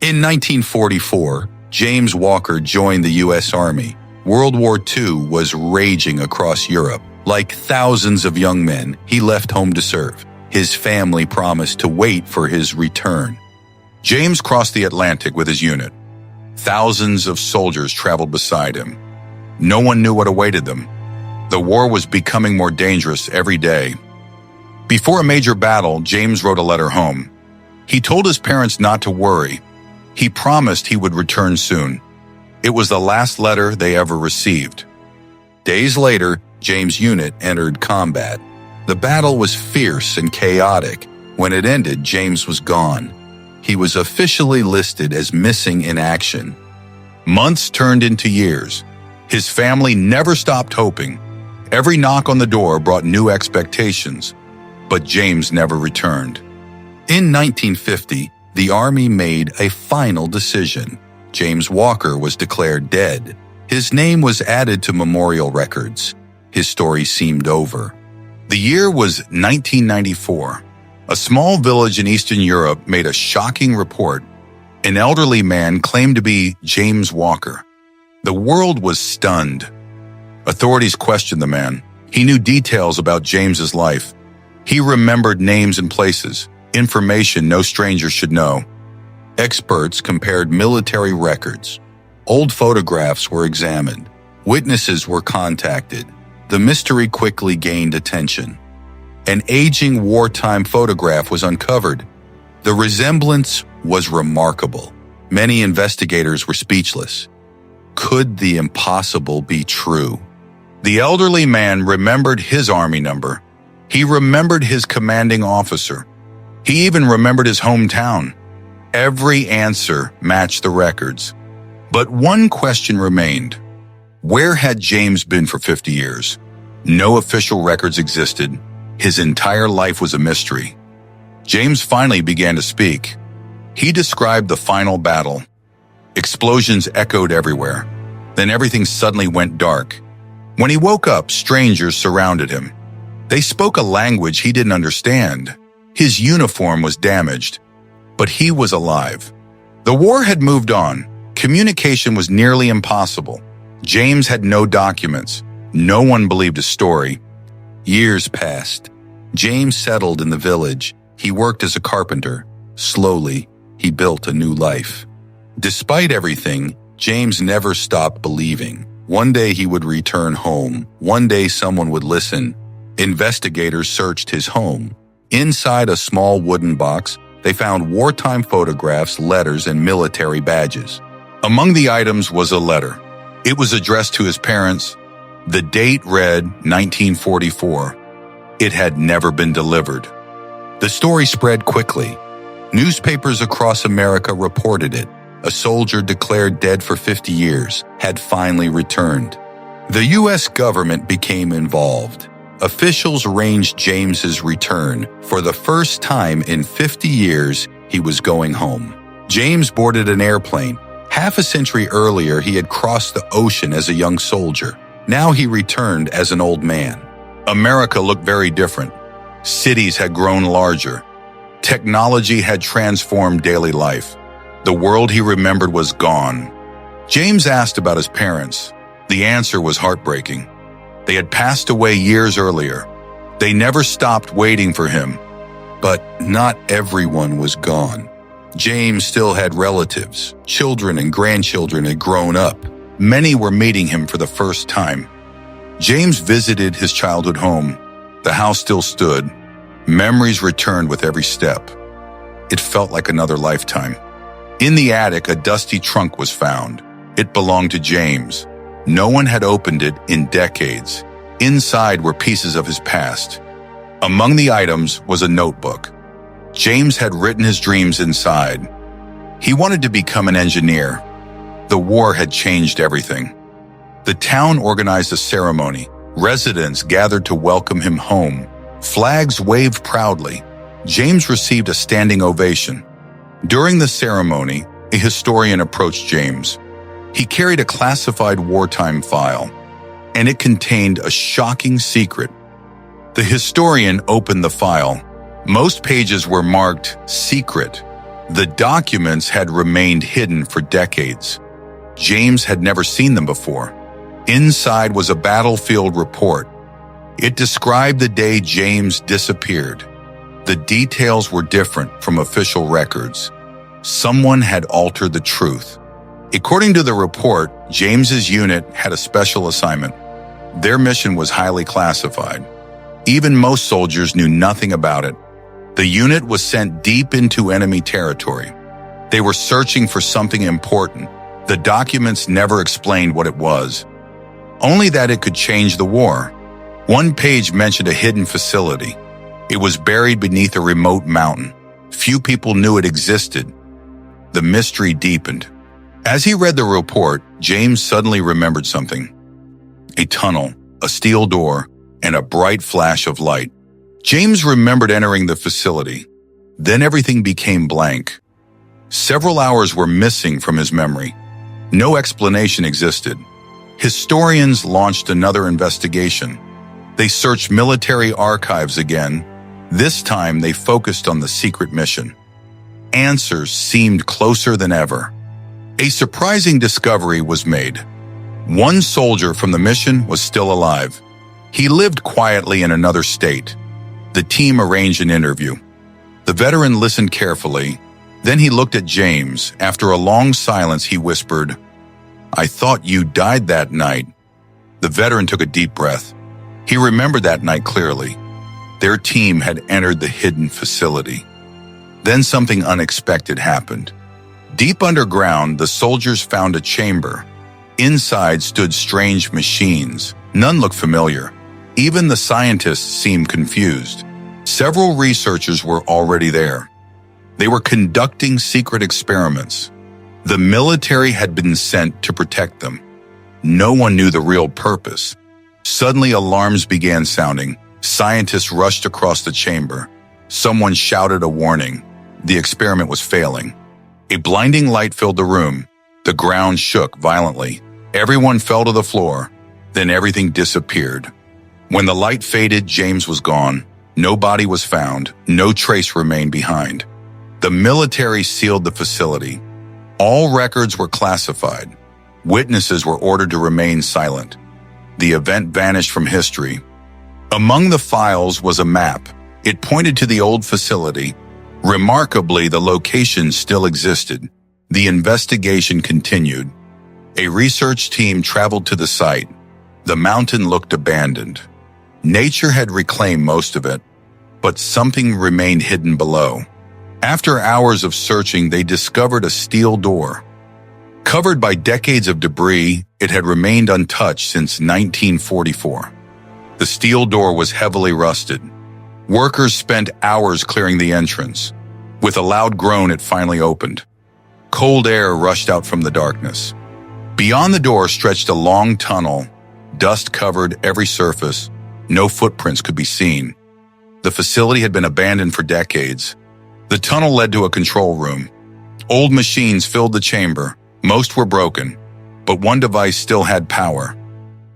In 1944, James Walker joined the U.S. Army. World War II was raging across Europe. Like thousands of young men, he left home to serve. His family promised to wait for his return. James crossed the Atlantic with his unit. Thousands of soldiers traveled beside him. No one knew what awaited them. The war was becoming more dangerous every day. Before a major battle, James wrote a letter home. He told his parents not to worry. He promised he would return soon. It was the last letter they ever received. Days later, James' unit entered combat. The battle was fierce and chaotic. When it ended, James was gone. He was officially listed as missing in action. Months turned into years. His family never stopped hoping. Every knock on the door brought new expectations, but James never returned. In 1950, the Army made a final decision. James Walker was declared dead. His name was added to memorial records. His story seemed over. The year was 1994. A small village in Eastern Europe made a shocking report. An elderly man claimed to be James Walker. The world was stunned. Authorities questioned the man. He knew details about James's life. He remembered names and places, information no stranger should know. Experts compared military records. Old photographs were examined. Witnesses were contacted. The mystery quickly gained attention. An aging wartime photograph was uncovered. The resemblance was remarkable. Many investigators were speechless. Could the impossible be true? The elderly man remembered his army number. He remembered his commanding officer. He even remembered his hometown. Every answer matched the records. But one question remained. Where had James been for 50 years? No official records existed. His entire life was a mystery. James finally began to speak. He described the final battle. Explosions echoed everywhere. Then everything suddenly went dark. When he woke up, strangers surrounded him. They spoke a language he didn't understand. His uniform was damaged, but he was alive. The war had moved on. Communication was nearly impossible. James had no documents. No one believed his story. Years passed. James settled in the village. He worked as a carpenter. Slowly, he built a new life. Despite everything, James never stopped believing. One day he would return home. One day someone would listen. Investigators searched his home. Inside a small wooden box, they found wartime photographs, letters, and military badges. Among the items was a letter. It was addressed to his parents. The date read 1944. It had never been delivered. The story spread quickly. Newspapers across America reported it. A soldier declared dead for 50 years had finally returned. The U.S. government became involved. Officials arranged James's return. For the first time in 50 years, he was going home. James boarded an airplane. Half a century earlier, he had crossed the ocean as a young soldier. Now he returned as an old man. America looked very different. Cities had grown larger. Technology had transformed daily life. The world he remembered was gone. James asked about his parents. The answer was heartbreaking. They had passed away years earlier. They never stopped waiting for him. But not everyone was gone. James still had relatives. Children and grandchildren had grown up. Many were meeting him for the first time. James visited his childhood home. The house still stood. Memories returned with every step. It felt like another lifetime. In the attic, a dusty trunk was found. It belonged to James. No one had opened it in decades. Inside were pieces of his past. Among the items was a notebook. James had written his dreams inside. He wanted to become an engineer. The war had changed everything. The town organized a ceremony. Residents gathered to welcome him home. Flags waved proudly. James received a standing ovation. During the ceremony, a historian approached James. He carried a classified wartime file, and it contained a shocking secret. The historian opened the file. Most pages were marked secret. The documents had remained hidden for decades. James had never seen them before. Inside was a battlefield report. It described the day James disappeared. The details were different from official records. Someone had altered the truth. According to the report, James's unit had a special assignment. Their mission was highly classified. Even most soldiers knew nothing about it. The unit was sent deep into enemy territory. They were searching for something important. The documents never explained what it was, only that it could change the war. One page mentioned a hidden facility. It was buried beneath a remote mountain. Few people knew it existed. The mystery deepened. As he read the report, James suddenly remembered something. A tunnel, a steel door, and a bright flash of light. James remembered entering the facility. Then everything became blank. Several hours were missing from his memory. No explanation existed. Historians launched another investigation. They searched military archives again. This time they focused on the secret mission. Answers seemed closer than ever. A surprising discovery was made. One soldier from the mission was still alive. He lived quietly in another state. The team arranged an interview. The veteran listened carefully. Then he looked at James. After a long silence, he whispered, "I thought you died that night." The veteran took a deep breath. He remembered that night clearly. Their team had entered the hidden facility. Then something unexpected happened. Deep underground, the soldiers found a chamber. Inside stood strange machines. None looked familiar. Even the scientists seemed confused. Several researchers were already there. They were conducting secret experiments. The military had been sent to protect them. No one knew the real purpose. Suddenly, alarms began sounding. Scientists rushed across the chamber. Someone shouted a warning. The experiment was failing. A blinding light filled the room. The ground shook violently. Everyone fell to the floor. Then everything disappeared. When the light faded, James was gone. No body was found. No trace remained behind. The military sealed the facility. All records were classified. Witnesses were ordered to remain silent. The event vanished from history. Among the files was a map. It pointed to the old facility. Remarkably, the location still existed. The investigation continued. A research team traveled to the site. The mountain looked abandoned. Nature had reclaimed most of it, but something remained hidden below. After hours of searching, they discovered a steel door. Covered by decades of debris, it had remained untouched since 1944. The steel door was heavily rusted. Workers spent hours clearing the entrance. With a loud groan, it finally opened. Cold air rushed out from the darkness. Beyond the door stretched a long tunnel. Dust covered every surface. No footprints could be seen. The facility had been abandoned for decades. The tunnel led to a control room. Old machines filled the chamber. Most were broken, but one device still had power.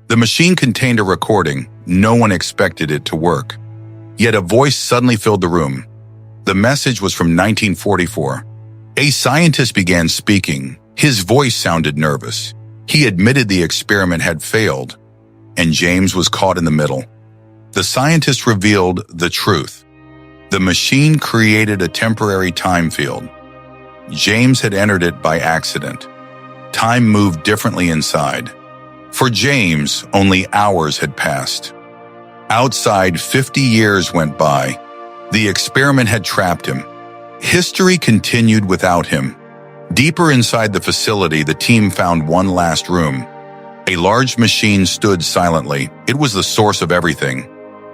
The machine contained a recording. No one expected it to work. Yet a voice suddenly filled the room. The message was from 1944. A scientist began speaking. His voice sounded nervous. He admitted the experiment had failed, and James was caught in the middle. The scientist revealed the truth. The machine created a temporary time field. James had entered it by accident. Time moved differently inside. For James, only hours had passed. Outside, 50 years went by. The experiment had trapped him. History continued without him. Deeper inside the facility, the team found one last room. A large machine stood silently. It was the source of everything.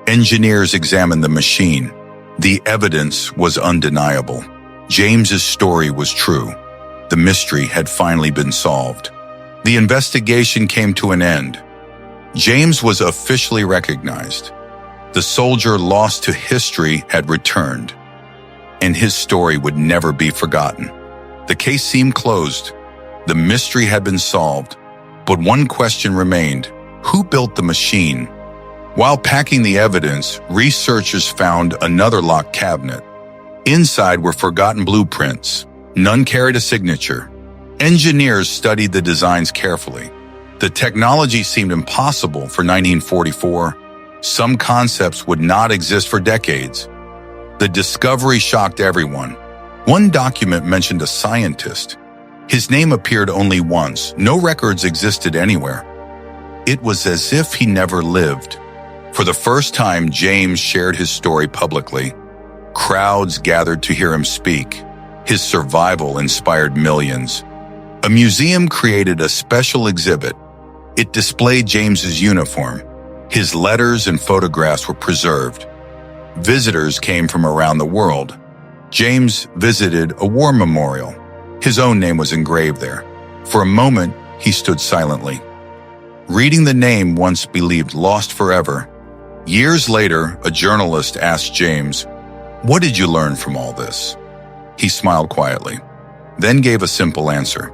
Engineers examined the machine. The evidence was undeniable. James's story was true. The mystery had finally been solved. The investigation came to an end. James was officially recognized. The soldier lost to history had returned, and his story would never be forgotten. The case seemed closed. The mystery had been solved, but one question remained: who built the machine? While packing the evidence, researchers found another locked cabinet. Inside were forgotten blueprints, None carried a signature. Engineers studied the designs carefully. The technology seemed impossible for 1944. Some concepts would not exist for decades. The discovery shocked everyone. One document mentioned a scientist. His name appeared only once. No records existed anywhere. It was as if he never lived. For the first time, James shared his story publicly. Crowds gathered to hear him speak. His survival inspired millions. A museum created a special exhibit. It displayed James's uniform. His letters and photographs were preserved. Visitors came from around the world. James visited a war memorial. His own name was engraved there. For a moment, he stood silently. Reading the name once believed lost forever. Years later, a journalist asked James, "What did you learn from all this?" He smiled quietly, then gave a simple answer.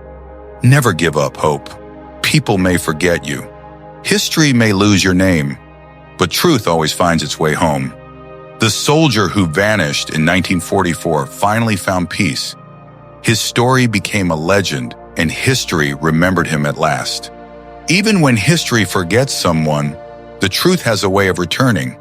Never give up hope. People may forget you. History may lose your name, but truth always finds its way home. The soldier who vanished in 1944 finally found peace. His story became a legend, and history remembered him at last. Even when history forgets someone, the truth has a way of returning.